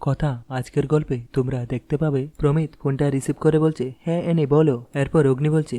কথা আজকের গল্পে তোমরা দেখতে পাবে প্রমিত ফোনটা রিসিভ করে বলছে, হ্যাঁ এনে বলো। এরপর অগ্নি বলছে,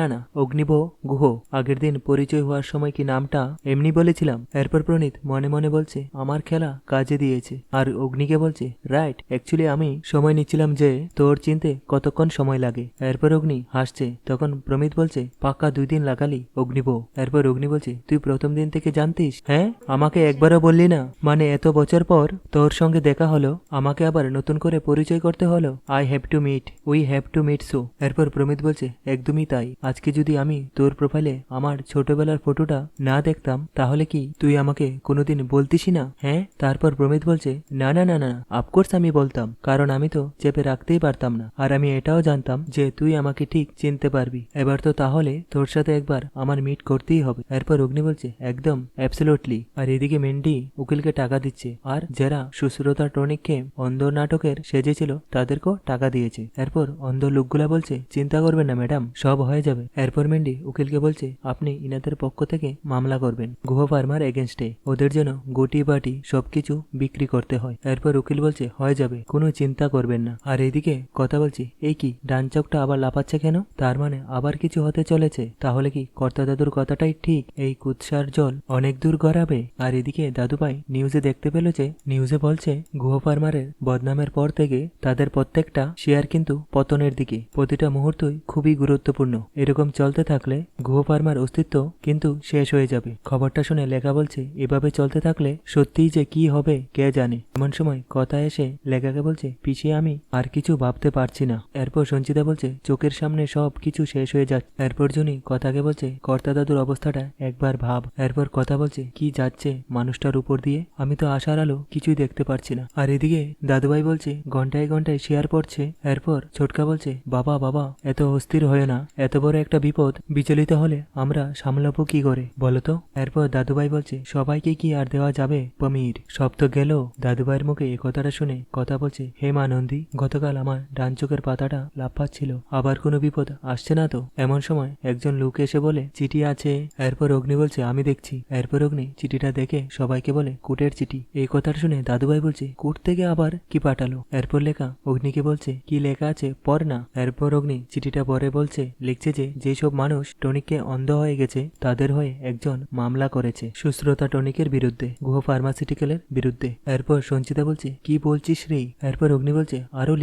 না অগ্নিব গুহ, আগের দিন পরিচয় হওয়ার সময় কি নামটা এমনি বলেছিলাম। এরপর প্রণীত মনে মনে বলছে, আমার খেলা কাজে দিয়েছে। আর অগ্নিকে বলছে, রাইট, অ্যাকচুয়ালি আমি সময় নিচ্ছিলাম যে তোর চিনতে কতক্ষণ সময় লাগে। এরপর অগ্নি হাসছে। তখন প্রমিত বলছে, পাক্কা 2 দিন লাগালি অগ্নিব। এরপর অগ্নি বলছে, তুই প্রথম দিন থেকে জানতিস? হ্যাঁ, আমাকে একবারও বললি না, মানে এত বছর পর তোর সঙ্গে দেখা হলো, আমাকে আবার নতুন করে পরিচয় করতে হলো। I have to meet, we have to meet so. এরপর প্রমিত বলছে, একদমই তাই। আজকে যদি আমি তোর প্রোফাইলে আমার ছোটবেলার ফটোটা না দেখতাম তাহলে কি তুই আমাকে কোনোদিন বলতিসই না? হ্যাঁ। তারপর প্রমিত বলছে, না না না না, অফকোর্স আমি বলতাম, কারণ আমি তো চেপে রাখতেই পারতাম না। আর আমি এটাও জানতাম যে তুই আমাকে ঠিক চিনতে পারবি। এবার তো তাহলে তোর সাথে একবার আমার মিট করতেই হবে। এরপর অগ্নি বলছে, একদম অ্যাবসলিউটলি। আর এদিকে মেন্ডি উকিলকে টাকা দিচ্ছে, আর যারা সুশ্রোতা টনিককে অন্ধ নাটকের সেজেছিল তাদেরকেও টাকা দিয়েছে। এরপর অন্ধ লোকগুলা বলছে, চিন্তা করবেন না ম্যাডাম, সব হয়ে যাবে। এরপর মেন্ডি উকিলকে বলছে, আপনি ইনাদের পক্ষ থেকে মামলা করবেন গুহ ফার্মার এগেনস্টে, ওদের যেন গুটি বাটি সবকিছু বিক্রি করতে হয়। এরপর উকিল বলছে, হয়ে যাবে, কোনো চিন্তা করবেন না। আর এদিকে কথা বলছি, এই কি ডান চোখটা আবার লাফাচ্ছে কেন? তার মানে আবার কিছু হতে চলেছে। তাহলে কি কর্তা দাদুর কথাটাই ঠিক, এই কুৎসার জল অনেক দূর গড়াবে? আর এদিকে দাদুভাই নিউজে দেখতে পেল যে নিউজে বলছে গুহ ফার্মারের বদনামের পর থেকে তাদের প্রত্যেকটা শেয়ার কিন্তু পতনের দিকে। প্রতিটা মুহূর্তই খুবই গুরুত্বপূর্ণ। এরকম চলতে থাকলে গুহ ফার্মার অস্তিত্ব কিন্তু শেষ হয়ে যাবে। খবরটা শুনে লেখা বলছে, এভাবে চলতে থাকলে সত্যিই যে কি হবে কে জানে। এমন সময় কথা এসে লেখাকে বলছে, পিছিয়ে আমি আর কিছু ভাবতে পারছি না। এরপর সঞ্চিতা বলছে, চোখের সামনে সব কিছু শেষ হয়ে যাচ্ছে। এরপর জুনি কথাকে বলছে, কর্তা দাদুর অবস্থাটা একবার ভাব। এরপর কথা বলছে, কি যাচ্ছে মানুষটার উপর দিয়ে, আমি তো আশার আলো কিছুই দেখতে পারছি না। আর এদিকে দাদুভাই বলছে, ঘন্টায় ঘন্টায় শেয়ার পড়ছে। এরপর ছোটকা বলছে, বাবা বাবা এত অস্থির হয়ে না, এত বড় একটা বিপদ বিচলিত হলে আমরা সামলাবো কি করে বলতো? এরপর দাদুভাই বলছে, সবাইকে কি আর দেওয়া যাবে পমির, সব তো গেল। দাদুভাইয়ের মুখে এই কথাটা শুনে কথা বলছে, হে মা নন্দী, গতকাল আমার ডান চোখের পাতাটা লাফাচ্ছিল, আবার কোনো বিপদ আসছে না তো? এমন সময় একজন লোক এসে বলে, চিঠি আছে। এরপর অগ্নি বলছে, আমি দেখছি। এরপর অগ্নি চিঠিটা দেখে সবাইকে বলে, কুটের চিঠি। এই কথাটা শুনে দাদুভাই বলছে, কুট থেকে আবার কি পাঠালো? এরপর লেখা অগ্নিকে বলছে, কি লেখা আছে পড় না। এরপর অগ্নি চিঠিটা পরে বলছে, লিখছে যে যেসব মানুষ টনিককে অন্ধ হয়ে গেছে তাদের হয়ে একজন মামলা করেছে সুশ্রোতা টনিকের বিরুদ্ধে, গুহ ফার্মাসিউটিক্যালের বিরুদ্ধে। এরপর সঞ্চিতা বলছে, কি বলছিস রে? এরপর অগ্নি বলছে, আরো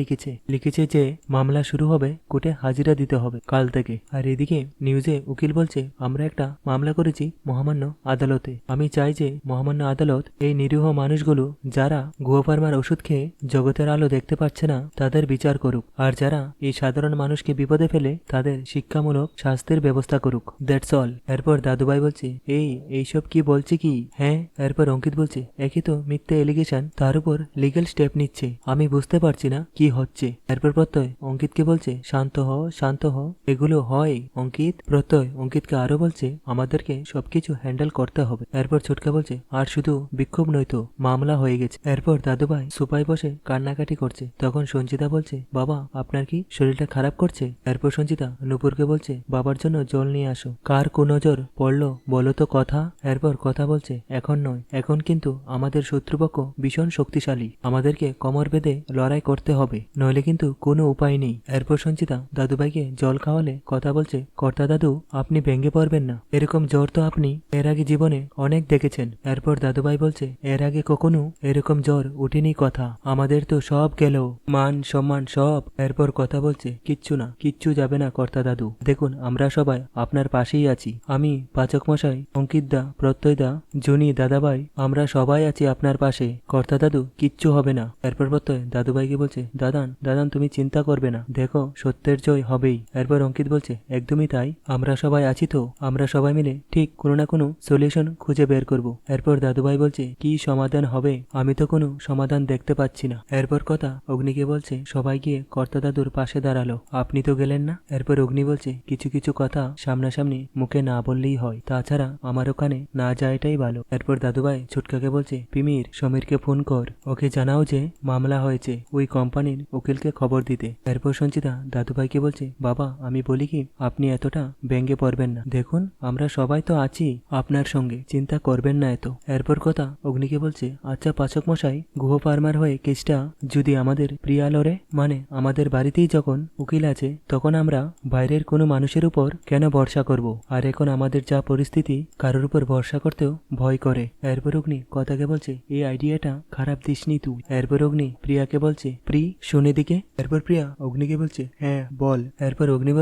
লিখেছে যে মামলা শুরু হবে, কোর্টে হাজিরা দিতে হবে কাল থেকে। আর এদিকে নিউজে উকিল বলছে, আমরা একটা মামলা করেছি মহামান্য আদালতে। আমি চাই যে মহামান্য আদালত এই নিরীহ মানুষগুলো যারা গুহ ফার্মার ওষুধ খেয়ে জগতের আলো দেখতে পাচ্ছে না তাদের বিচার করুক, আর যারা এই সাধারণ মানুষকে বিপদে ফেলে তাদের শিক্ষামূলক শাস্তির ব্যবস্থা করুক। That's all. এরপর দাদুভাই বলছে, এইসব কি বলছে কি? হ্যাঁ। এরপর অঙ্কিত বলছে, একই তো মিথ্যে এলিগেশন, তার উপর লিগেল স্টেপ নিচ্ছে, আমি বুঝতে পারছি না কি হচ্ছে। এরপর প্রত্যয় অঙ্কিতকে বলছে, শান্ত হ, এগুলো হয় অঙ্কিত। প্রত্যয় অঙ্কিতকে আরো বলছে, আমাদেরকে সবকিছু হ্যান্ডেল করতে হবে। এরপর ছোটকা বলছে, আর শুধু বিক্ষোভ নয়তো মামলা হয়ে গেছে। এরপর দাদুভাই সোফায় বসে কান্নাকাটি করছে। তখন সঞ্চিতা বলছে, বাবা আপনার কি শরীরটা খারাপ করছে? এরপর সঞ্চিতা নূপুরকে বলছে, বাবার জন্য জল নিয়ে আসো। কার কুনজর পড়লো বলো তো কথা? এরপর কথা বলছে, এখন নয়, এখন কিন্তু আমাদের শত্রুপক্ষ ভীষণ শক্তিশালী, আমাদেরকে কোমর বেঁধে লড়াই করতে হবে, নইলে কিন্তু কোনো উপায় নেই। এরপর সঞ্চিতা দাদুভাইকে জল খাওয়ালে কথা বলছে, কর্তা দাদু আপনি ভেঙে পড়বেন না, এরকম জ্বর তো আপনি এর আগে জীবনে অনেক দেখেছেন। এরপর দাদুভাই বলছে, এর আগে কখনো এরকম জ্বর উঠেনি কথা, আমাদের তো সব গেল, মান সম্মান সব। এরপর কথা বলছে, কিচ্ছু যাবে না কর্তা দাদু, দেখুন আমরা সবাই আপনার পাশেই আছি, আমি পাচক মশাই, অঙ্কিত দা, প্রত্যয় দা, জুনি, দাদাভাই, আমরা সবাই আছি আপনার পাশে, কর্তা দাদু কিচ্ছু হবে না। এরপর প্রত্যয় দাদুভাইকে বলছে, দাদান তুমি চিন্তা করবে না, দেখো সত্যের জয় হবেই। এরপর অঙ্কিত বলছে, একদমই তাই, আমরা সবাই আছি তো, আমরা সবাই মিলে ঠিক কোনো না কোনো সলিউশন খুঁজে বের করব। এরপর দাদুভাই বলছে, কি সমাধান হবে? আমি তো কোনো সমাধান দেখতে পাচ্ছি না। এরপর কথা অগ্নিকে বলছে, সবাই গিয়ে কর্তা দাদুর পাশে দাঁড়ালো, আপনি তো গেলেন না। এরপর অগ্নি বলছে, কিছু কথা সামনাসামনি মুখে না বললেই হয়, তাছাড়া আমার ওখানে না যাওয়াটাই ভালো। এরপর দাদুভাই ছোটকাকে বলছে, পিমির সমীরকে ফোন কর, ওকে জানাও যে মামলা হয়েছে, ওই কোম্পানির উকিলকে খবর দিতে। এরপর সঞ্চিতা দাদুভাইকে বলছে, বাবা আমি বলি কি, আপনি এতটা ব্যঙ্গে পড়বেন না, দেখুন আমরা সবাই তো আছি আপনার সঙ্গে, চিন্তা করবেন না এত। এরপর কথা অগ্নিকে বলছে, আচ্ছা পাচক মশাই, গুহ ফার্মার ফার্মার হয়ে কেসটা যদি আমাদের প্রিয়া লড়ে, মানে আমাদের বাড়িতেই যখন উকিল আছে, তখন আমরা বাইরের কোনো মানুষের উপর কেন ভরসা করব? আর এখন আমাদের যা পরিস্থিতি, কারোর উপর ভরসা করতেও ভয় করে। এরপর অগ্নি কথাকে বলছে, এই আইডিয়াটা খারাপ দিসনি তুই। এরপর অগ্নি প্রিয়াকে বলছে, শুনে দিকে। এরপর প্রিয়া অগ্নিকে বলছে, হ্যাঁ বল। এরপর অগ্নি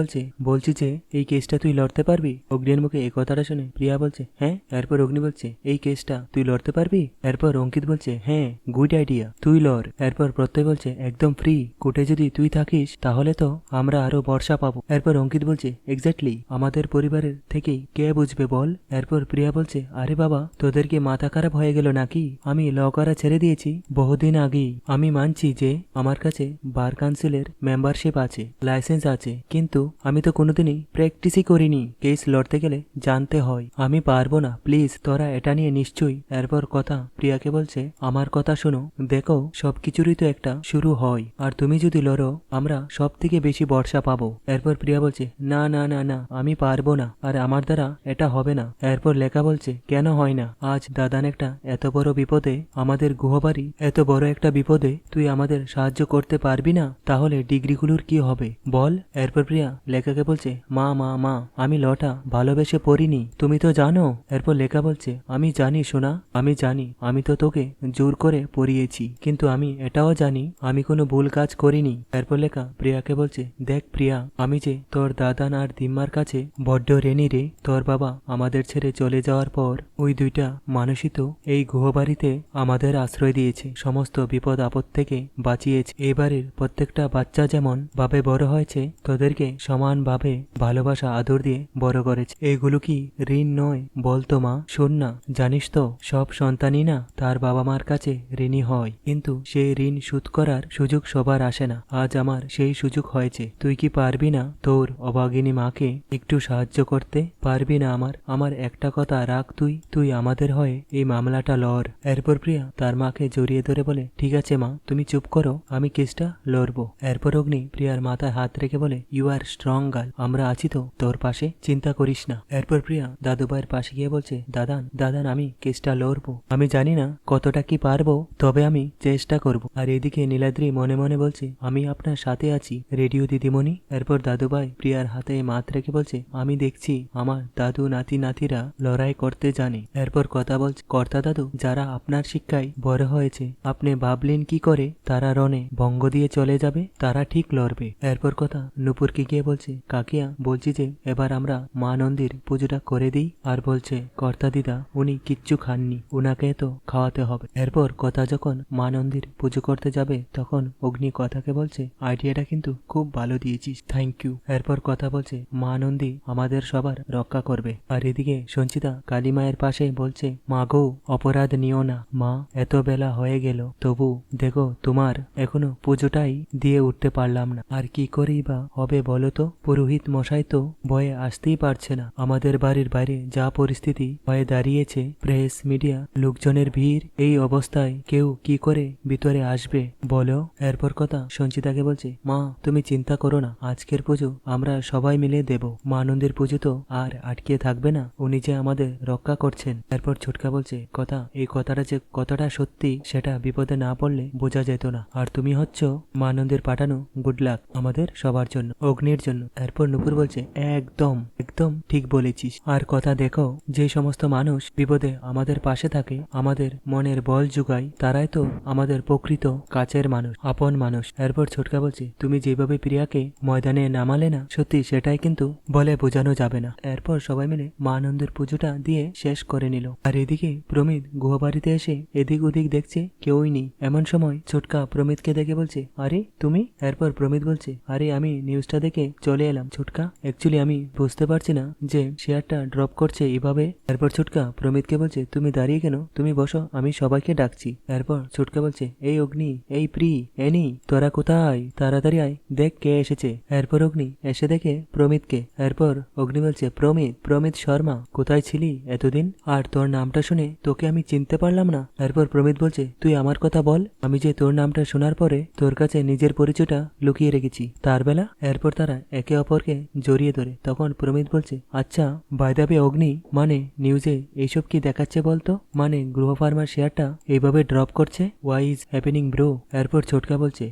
বলছি যে এই কেসটা তুই লড়তে পারবি? অগ্নির মুখে এই কথাটা শুনে প্রিয়া বলছে, হ্যাঁ। এরপর অগ্নি বলছে, এই কেসটা তুই লড়তে পারবি? এরপর অঙ্কিত বলছে, হ্যাঁ গুড আইডিয়া, তুই লড়। এরপর প্রত্যয় বলছে, একদম ফ্রি, কোর্টে যদি তুই থাকিস তাহলে তো আমরা আরো ভরসা পাবো। এরপর অঙ্কিত বলছে, এক্স্যাক্টলি, আমাদের পরিবারের থেকেই কে বুঝবে বল। এরপর প্রিয়া বলছে, আরে বাবা, তোদের কি মাথা খারাপ হয়ে গেল নাকি? আমি ল করা ছেড়ে দিয়েছি বহুদিন আগেই। আমি মানছি যে আমার কাছে বার কাউন্সিলের মেম্বারশিপ আছে, লাইসেন্স আছে, কিন্তু আমি তো কোনোদিনই প্র্যাকটিসই করিনি। কেস লড়তে গেলে জানতে হয়, আমি পারবো না, প্লিজ তোরা এটা নিয়ে নিশ্চয়ই। এরপর কথা প্রিয়াকে বলছে, আমার কথা শোনো, দেখো সবকিছুরই তো একটা শুরু হয়, আর তুমি যদি লড়ো আমরা সব থেকে বেশি ভরসা পাবো। এরপর প্রিয়া বলছে, না না না না, আমি পারবো না, আর আমার দ্বারা এটা হবে না। এরপর লেখা বলছে, কেন হয় না? আজ দাদান একটা এত বড় বিপদে, আমাদের গুহবাড়ি এত বড় একটা বিপদে তুই আমাদের সাহায্য করতে পারবি না? তাহলে ডিগ্রিগুলোর কি হবে বল? এরপর প্রিয়া লেখাকে বলছে, মা মা মা, আমি লটা ভালোবেসে পড়িনি, তুমি তো জানো। এরপর লেখা বলছে, আমি জানি সোনা, আমি জানি, আমি তো তোকে জোর করে পড়িয়েছি, কিন্তু আমি এটাও জানি আমি কোনো ভুল কাজ করিনি। এরপর লেখা প্রিয়াকে বলছে, দেখ প্রিয়া, আমি যে তোর দাদান আর দিম্মার কাছে বড্ড ঋণী রে। তোর বাবা আমাদের ছেড়ে চলে যাওয়ার পর ওই দুইটা মানুষই তো এই গুহবাড়িতে আমাদের আশ্রয় দিয়েছে, সমস্ত বিপদ আপদ থেকে বাঁচিয়েছে। এবারের প্রত্যেকটা বাচ্চা যেমন ভাবে বড় হয়েছে, তোদেরকে সমানভাবে ভালোবাসা আদর দিয়ে বড় করেছে। এগুলো কি ঋণ নয় বলতো মা? শোন না, জানিস তো সব সন্তানই না তার বাবা মার কাছে ঋণী হয়, কিন্তু সেই ঋণ শোধ করার সুযোগ সবার আসে না। আজ আমার সেই সুযোগ হয়েছে। তুই কি পারবি না তোর অভাগিনী মাকে একটু সাহায্য করতে? পারবি না? আমার একটা কথা রাখ, তুই আমাদের হয়ে এই মামলাটা লড়। এরপর প্রিয়া তার মাকে জড়িয়ে ধরে বলে, ঠিক আছে মা, তুমি চুপ করো, আমি কেসটা লড়বো। এরপর অগ্নি প্রিয়ার মাথায় হাত রেখে বলে, ইউ আর স্ট্রং গার্ল, আমরা আছি তো তোর পাশে, চিন্তা করিস না। এরপর প্রিয়া দাদুভাইয়ের পাশে গিয়ে বলছে, দাদান আমি কেসটা লড়বো, আমি জানি না কতটা কি পারবো, তবে আমি চেষ্টা করব। আর এদিকে নীলাদ্রি মনে মনে বলছে, আমি আপনার সাথে আছি রেডিও দিদিমণি। এরপর দাদুভাই প্রিয়ার হাতে মাত রেখে বলছে, আমি দেখছি আমার দাদু নাতিরা লড়াই করতে জানে। এরপর কথা বলছে, কর্তা দাদু, যারা আপনার শিক্ষায় বড় হয়েছে, আপনি ভাবলেন কি করে তারা রণে ভঙ্গ দিয়ে চলে যাবে? তারা ঠিক লড়বে। এরপর কথা নুপুরকে গিয়ে বলছে, কাকিয়া, বলছি যে এবার আমরা মা নন্দীর পুজোটা করে দিই। আর বলছে, কর্তা দিদা, উনি কিচ্ছু খাননি, উনাকে তো খাওয়াতে হবে। এরপর কথা যখন মা নন্দীর পুজো করতে যাবে, তখন অগ্নি কথাকে বলছে, আইডিয়াটা কিন্তু খুব ভালো দিয়েছিস, থ্যাংক ইউ। এরপর কথা বলছে, মা নন্দী আমাদের সবার রক্ষা করবে। আর এদিকে সঞ্চিতা কালী মায়ের পাশে বলছে, মা গো, অপরাধ নিও না মা, এত বেলা হয়ে গেল, তবু দেখো তোমার এখনো পুজোটাই দিয়ে উঠতে পারলাম না, আর কি করেই বা হবে বলো তো? পুরোহিত মশাই তো ভয়ে আসতেই পারছে না। আমাদের বাড়ির বাইরে যা পরিস্থিতি হয়ে দাঁড়িয়েছে, প্রেস মিডিয়া লোকজনের ভিড়, এই অবস্থায় কেউ কি করে ভিতরে আসবে বলো? এরপর কথা সঞ্চিতাকে বলছে, মা তুমি চিন্তা করো না, আজকের পুজো আমরা সবাই মিলে দেব। মা নন্দীর পুজো তো আর আটকে থাকবে না, উনি যে আমাদের রক্ষা করছেন। এরপর ছোটকা বলছে, কথা এই কথাটা যে কতটা সত্যি সেটা বিপদে না পড়লে বোঝা যেত না। আর তুমি হচ্ছ মা নন্দীর পাঠানো গুড লাক আমাদের সবার জন্য, অগ্নির জন্য। এরপর নুপুর বলছে, একদম একদম ঠিক বলেছিস। আর কথা দেখো, যে সমস্ত মানুষ বিপদে আমাদের পাশে থাকে, আমাদের মনের বল যোগায়, তারাই তো আমাদের প্রকৃত কাছের মানুষ, আপন মানুষ। এরপর ছোটকা বলছে, তুমি যেভাবে প্রিয়াকে ময়দানে নামালে না, সত্যি সেটাই কিন্তু বলে বোঝানো যাবে না। এরপর সবাই মিলে মা নন্দীর পুজোটা দিয়ে শেষ করে নিল। আর এদিকে প্রমিত গুহবাড়িতে এসে এদিক ওদিক দেখছে, কেউই নেই। এমন সময় ছোটকা প্রমিতকে দেখে বলছে, আরে তুমি? এরপর প্রমিত বলছে, আরে আমি নিউজটা দেখে চলে এলাম ছোটকা, অ্যাকচুয়ালি আমি বুঝতে পারছি না যে শেয়ারটা ড্রপ করছে এভাবে। এরপর ছোটকা প্রমিতকে বলছে, তুমি দাঁড়িয়ে কেন, তুমি বসো, আমি সবাইকে ডাকছি। এরপর ছোটকা বলছে, এই অগ্নি, এই প্রি, এনি, তোরা কোথায়? তাড়াতাড়ি আয়, দেখ কে এসেছে। এরপর অগ্নি এসে দেখে প্রমিতকে। এরপর অগ্নি বলছে, প্রমিত শর্মা, কোথায় ছিলি এতদিন? আর তোর নামটা শুনে তোকে আমি চিনতে পারলাম না। এরপর প্রমিত বলছে, তুই আমার কথা বল, আমি যে তোর নামটা শোনার পরে তোর কাছে নিজের পরিচয়টা লুকিয়ে রেখেছি তার বেলা। এরপর তারা একে অপরকে জড়িয়ে ধরে। তখন প্রমিত বলছে, আচ্ছা বাই দ্য ওয়ে অগ্নি, মানে নিউজে এইসব কি দেখাচ্ছে বলতো? মানে গ্রহ ফার্মার শেয়ারটা এইভাবে ড্রপ করছে? Why is happening bro? এরপর ছোটকা বলছে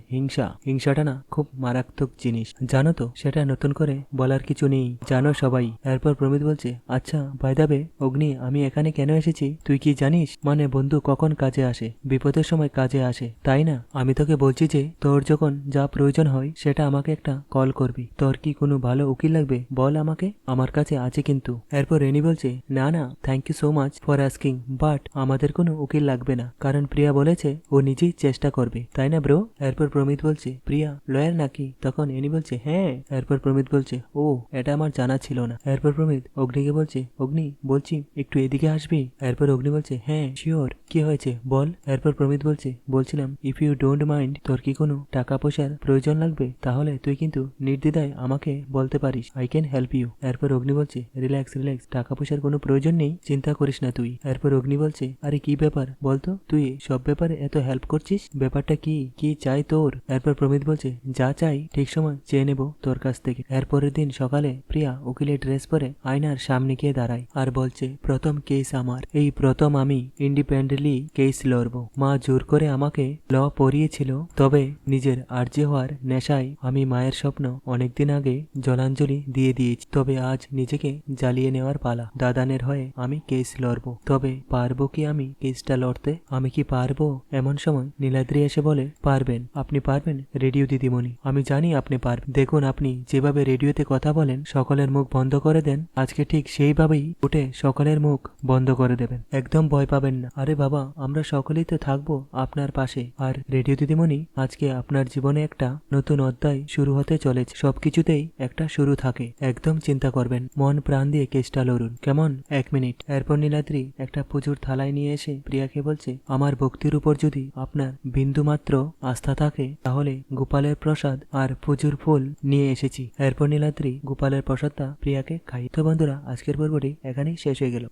হিংসাটা না খুব মারাত্মক জিনিস, জানো তো? সেটা নতুন করে বলার কিছু নেই, জানো সবাই। এরপর প্রমিত বলছে আচ্ছা বাই দ্য ওয়ে অগ্নি, আমি এখানে কেন এসেছি তুই কি জানিস? মানে বন্ধু কখন কাজে আসে, বিপদের সময় কাজে আসে, তাই না? আমি তোকে বলছি যে তোর যখন যা প্রয়োজন হয় সেটা আমাকে একটা কল করবি। তোর কি কোনো ভালো উকিল লাগবে বল আমাকে, আমার কাছে আছে কিন্তু। এরপর রেনি বলছে না thank you so much for asking, but আমাদের কোনো উকিল লাগবে না, কারণ প্রিয়া বলেছে ও নিজেই চেষ্টা করবে, তাই না ব্রো? এরপর প্রমিত বলছে প্রিয়া লয়ার নাকি? তখন এনি বলছে হ্যাঁ। এরপর প্রমিত বলছে ও, এটা আমার জানা ছিল না। এরপর প্রমিত অগ্নিকে বলছে অগ্নি বলছি একটু এদিকে আসবি? এরপর অগ্নি বলছে হ্যাঁ শিওর, কি হয়েছে বল? এরপর প্রমিত বলছিলাম ইফ ইউ ডোন্ট মাইন্ড, তোর কি কোনো টাকা পয়সার প্রয়োজন লাগবে তাহলে তুই কিন্তু নির্দ্বিধায় আমাকে বলতে পারিস, আই ক্যান হেল্প ইউ। এরপর অগ্নি বলছে রিল্যাক্স, টাকা পয়সার কোনো প্রয়োজন নেই, চিন্তা করিস না তুই। এরপর অগ্নি বলছে আরে কি ব্যাপার বলতো, তুই সব ব্যাপারে এত হেল্প করছিস, ব্যাপারটা কি কি চাই তোর? এরপর প্রমিত বলছে যা চাই ঠিক সময় চেয়ে নেব তোর কাছ থেকে। এরপরের দিন সকালে প্রিয়া উকিলের ড্রেস পরে আয়নার সামনে গিয়ে দাঁড়ায় আর বলছে প্রথম কেস আমার, এই প্রথম আমি ইন্ডিপেন্ডেন্টলি কেস লড়বো। মা জোর করে আমাকে ল পড়িয়েছিল, তবে নিজের আর্জি হওয়ার নেশায় আমি মায়ের স্বপ্ন অনেকদিন আগে জলাঞ্জলি দিয়ে দিয়েছি। তবে আজ নিজেকে জ্বালিয়ে নেওয়ার পালা, দাদানের হয়ে আমি কেস লড়বো। তবে পারবো কি আমি কেসটা লড়তে? আমি কি পারবো? এমন সময় নীলাদ্রি এসে বলে পারবেন, আপনি পারবেন রেডিও দিদিমণি, আমি জানি আপনি পারবেন। দেখুন আপনি যেভাবে রেডিওতে কথা বলেন, সকলের মুখ বন্ধ করে দেন, আজকে ঠিক সেইভাবেই উঠে সকলের মুখ বন্ধ করে দেবেন, একদম ভয় পাবেন না। আরে বাবা আমরা সকলেই তো থাকবো আপনার পাশে। আর রেডিও দিদিমণি আজকে আপনার জীবনে একটা নতুন অধ্যায় শুরু হতে চলেছে, সবকিছুতেই একটা শুরু থাকে, একদম চিন্তা করবেন, মন প্রাণ দিয়ে কেসটা লড়ুন, কেমন? 1 মিনিট। এরপর নীলাদ্রি একটা পুজোর থালায় নিয়ে এসে প্রিয়াকে বলছে আমার ভক্তির উপর যদি আপনার বিন্দুমাত্র আস্থা থাকে তাহলে গোপালের প্রসাদ আর পুজোর ফুল নিয়ে এসেছি। এরপর নীলাদ্রি গোপালের প্রসাদটা প্রিয়াকে খাই। তো বন্ধুরা আজকের পর্বটি এখানেই শেষ হয়ে গেল।